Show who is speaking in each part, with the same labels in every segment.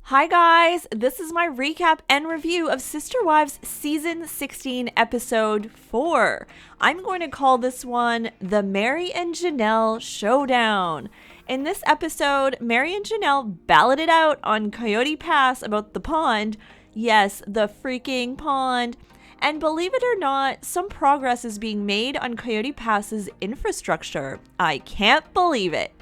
Speaker 1: Hi guys, this is my recap and review of Sister Wives Season 16, Episode 4. I'm going to call this one the Meri and Janelle Showdown. In this episode, Meri and Janelle ballot it out on Coyote Pass about the pond. Yes, the freaking pond. And believe it or not, some progress is being made on Coyote Pass's infrastructure. I can't believe it.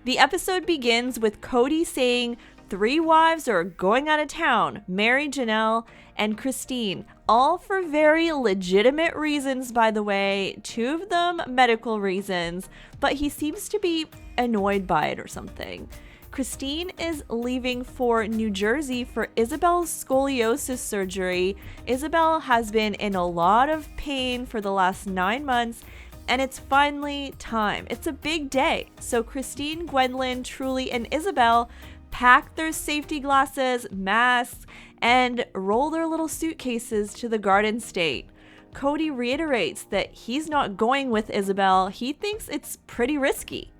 Speaker 1: The episode begins with Cody saying 3 wives are going out of town: Meri, Janelle, and Christine. All for very legitimate reasons, by the way. 2 of them medical reasons, but he seems to be annoyed by it or something. Christine is leaving for New Jersey for Isabel's scoliosis surgery. Isabel has been in a lot of pain for the last 9 months, and it's finally time. It's a big day. So Christine, Gwendolyn, Truly, and Isabel pack their safety glasses, masks, and roll their little suitcases to the Garden State. Cody reiterates that he's not going with Isabel. He thinks it's pretty risky.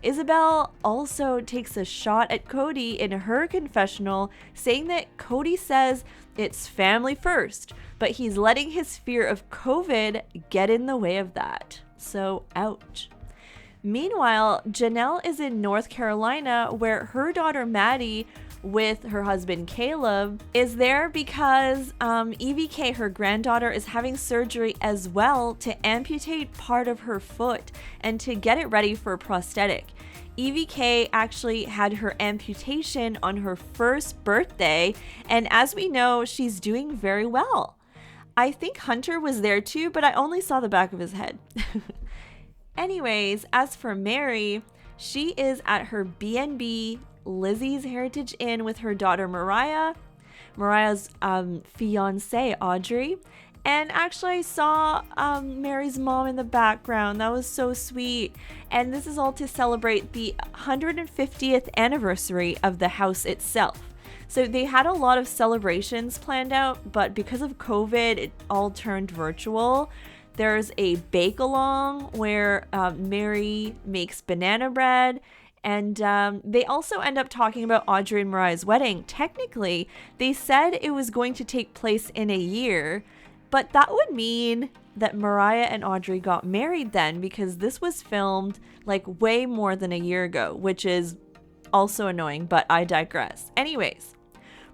Speaker 1: Isabel also takes a shot at Cody in her confessional, saying that Cody says it's family first, but he's letting his fear of COVID get in the way of that. So, ouch. Meanwhile, Janelle is in North Carolina, where her daughter Maddie with her husband Caleb is there because EVK, her granddaughter, is having surgery as well to amputate part of her foot and to get it ready for a prosthetic. EVK actually had her amputation on her first birthday, and as we know, she's doing very well. I think Hunter was there too, but I only saw the back of his head. Anyways, as for Meri, she is at her B&B, Lizzie's Heritage Inn, with her daughter Mariah, Mariah's fiance Audrey, and actually I saw Meri's mom in the background. That was so sweet. And this is all to celebrate the 150th anniversary of the house itself. So they had a lot of celebrations planned out, but because of COVID, it all turned virtual. There's a bake-along where Meri makes banana bread, and they also end up talking about Audrey and Mariah's wedding. Technically, they said it was going to take place in a year, but that would mean that Mariah and Audrey got married then, because this was filmed like way more than a year ago, which is also annoying, but I digress. Anyways,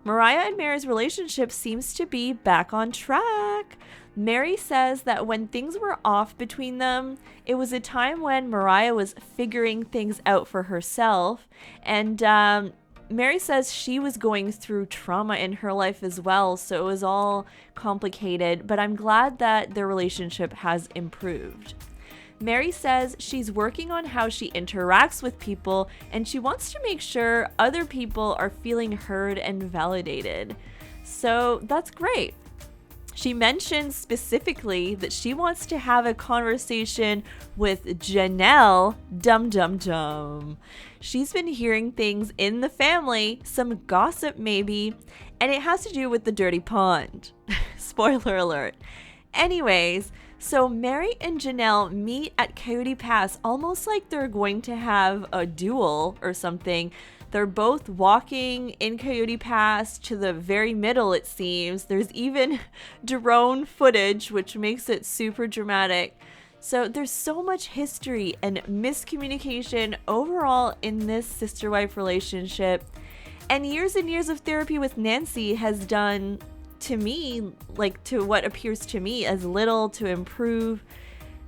Speaker 1: Mariah and Meri's relationship seems to be back on track. Meri says that when things were off between them, it was a time when Mariah was figuring things out for herself, and Meri says she was going through trauma in her life as well, so it was all complicated, but I'm glad that their relationship has improved. Meri says she's working on how she interacts with people, and she wants to make sure other people are feeling heard and validated. So that's great. She mentions specifically that she wants to have a conversation with Janelle. Dum dum dum. She's been hearing things in the family, some gossip maybe, and it has to do with the dirty pond. Spoiler alert. Anyways, so Meri and Janelle meet at Coyote Pass almost like they're going to have a duel or something. They're both walking in Coyote Pass to the very middle, it seems. There's even drone footage, which makes it super dramatic. So there's so much history and miscommunication overall in this sister-wife relationship. And years of therapy with Nancy has done, to me, like to what appears to me as little to improve.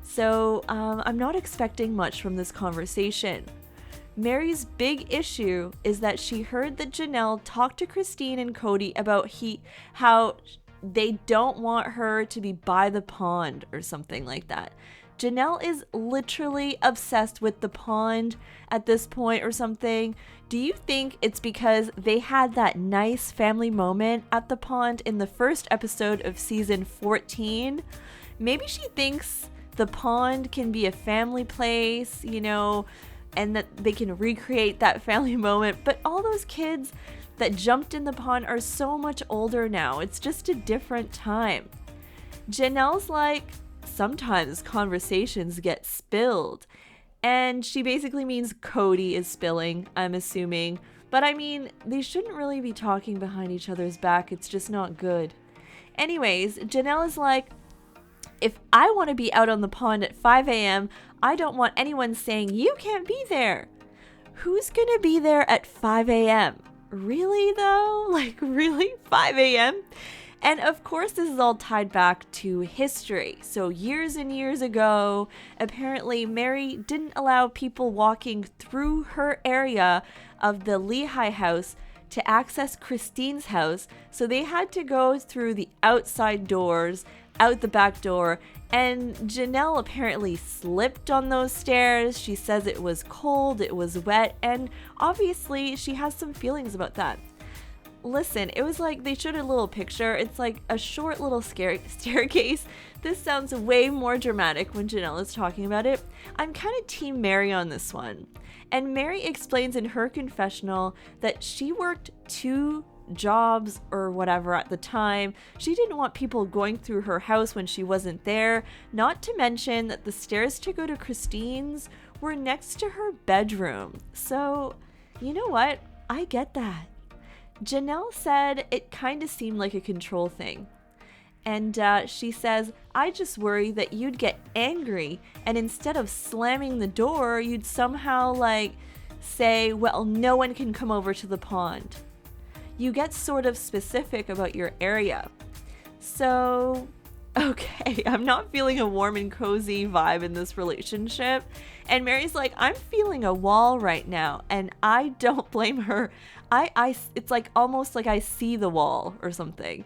Speaker 1: So I'm not expecting much from this conversation. Meri's big issue is that she heard that Janelle talked to Christine and Cody about how they don't want her to be by the pond or something like that. Janelle is literally obsessed with the pond at this point or something. Do you think it's because they had that nice family moment at the pond in the first episode of season 14? Maybe she thinks the pond can be a family place, you know, and that they can recreate that family moment. But all those kids that jumped in the pond are so much older now. It's just a different time. Janelle's like, sometimes conversations get spilled. And she basically means Cody is spilling, I'm assuming. But I mean, they shouldn't really be talking behind each other's back. It's just not good. Anyways, Janelle is like, if I want to be out on the pond at 5 a.m., I don't want anyone saying you can't be there. Who's going to be there at 5 a.m.? Really though? Like really? 5 a.m.? And of course, this is all tied back to history. So years and years ago, apparently Meri didn't allow people walking through her area of the Lehigh house to access Christine's house. So they had to go through the outside doors, out the back door. And Janelle apparently slipped on those stairs. She says it was cold, it was wet, and obviously she has some feelings about that. Listen, it was like they showed a little picture. It's like a short little staircase. This sounds way more dramatic when Janelle is talking about it. I'm kind of team Meri on this one. And Meri explains in her confessional that she worked 2 jobs or whatever at the time. She didn't want people going through her house when she wasn't there. Not to mention that the stairs to go to Christine's were next to her bedroom. So, you know what? I get that. Janelle said it kind of seemed like a control thing. And she says, I just worry that you'd get angry and instead of slamming the door, you'd somehow like say, well, no one can come over to the pond. You get sort of specific about your area. So, okay, I'm not feeling a warm and cozy vibe in this relationship. And Meri's like, I'm feeling a wall right now. And I don't blame her. It's like almost like I see the wall or something.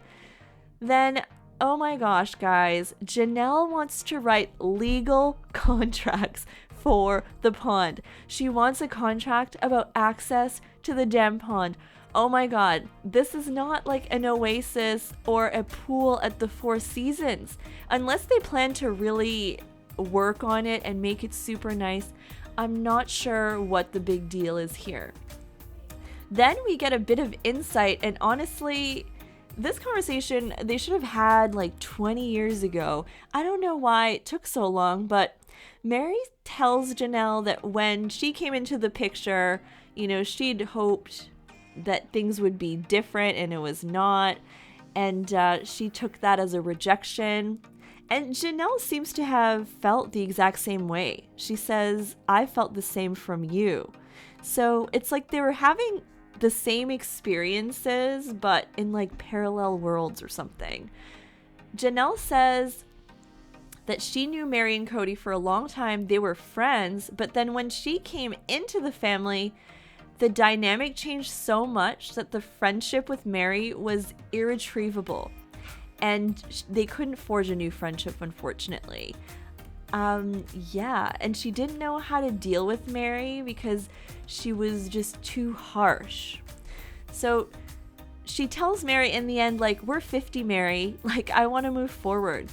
Speaker 1: Then, oh my gosh, guys, Janelle wants to write legal contracts for the pond. She wants a contract about access to the damn pond. Oh my god, this is not like an oasis or a pool at the Four Seasons. Unless they plan to really work on it and make it super nice, I'm not sure what the big deal is here. Then we get a bit of insight, and honestly, this conversation they should have had like 20 years ago. I don't know why it took so long, but Meri tells Janelle that when she came into the picture, you know, she'd hoped that things would be different and it was not, and she took that as a rejection. And Janelle seems to have felt the exact same way. She says, I felt the same from you. So it's like they were having the same experiences, but in like parallel worlds or something. Janelle says that she knew Meri and Cody for a long time. They were friends, but then when she came into the family, the dynamic changed so much that the friendship with Meri was irretrievable. And they couldn't forge a new friendship, unfortunately. And she didn't know how to deal with Meri because she was just too harsh. So she tells Meri in the end, like, we're 50, Meri. Like, I want to move forward.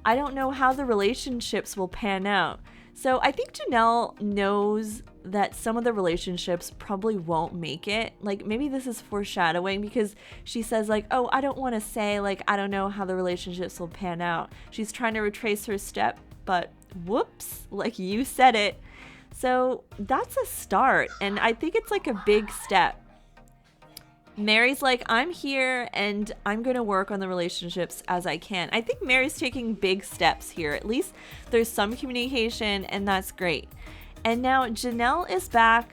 Speaker 1: I don't know how the relationships will pan out. So I think Janelle knows that some of the relationships probably won't make it. Like, maybe this is foreshadowing because she says like, oh, I don't want to say like, I don't know how the relationships will pan out. She's trying to retrace her step, but whoops, like you said it. So that's a start, and I think it's like a big step. Meri's like, I'm here and I'm going to work on the relationships as I can. I think Meri's taking big steps here. At least there's some communication, and that's great. And now Janelle is back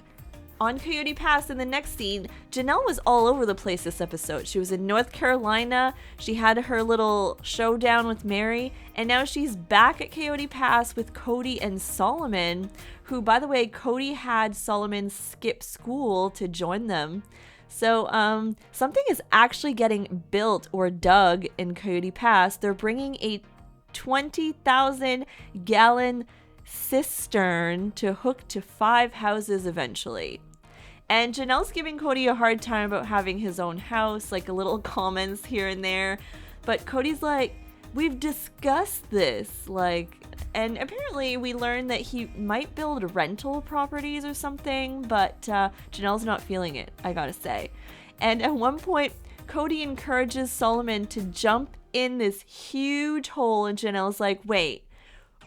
Speaker 1: on Coyote Pass in the next scene. Janelle was all over the place this episode. She was in North Carolina. She had her little showdown with Meri, and now she's back at Coyote Pass with Cody and Solomon, who, by the way, Cody had Solomon skip school to join them. So something is actually getting built or dug in Coyote Pass. They're bringing a 20,000 gallon cistern to hook to 5 houses eventually. And Janelle's giving Cody a hard time about having his own house, like a little comments here and there. But Cody's like, we've discussed this, like, and apparently we learned that he might build rental properties or something, but Janelle's not feeling it, I gotta say. And at one point, Cody encourages Solomon to jump in this huge hole, and Janelle's like, wait,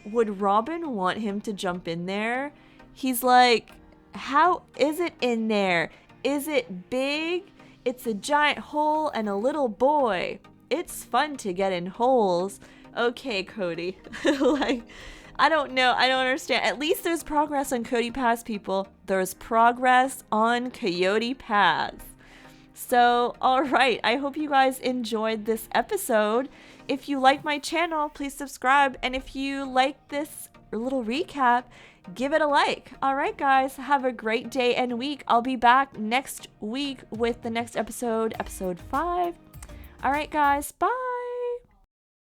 Speaker 1: would Robin want him to jump in there? He's like, how is it in there? Is it big? It's a giant hole and a little boy. It's fun to get in holes. Okay, Cody. Like, I don't know. I don't understand. At least there's progress on Coyote Pass, people. There's progress on Coyote Pass. So, alright, I hope you guys enjoyed this episode. If you like my channel, please subscribe. And if you like this little recap, give it a like. Alright, guys, have a great day and week. I'll be back next week with the next episode, episode 5. Alright, guys, bye.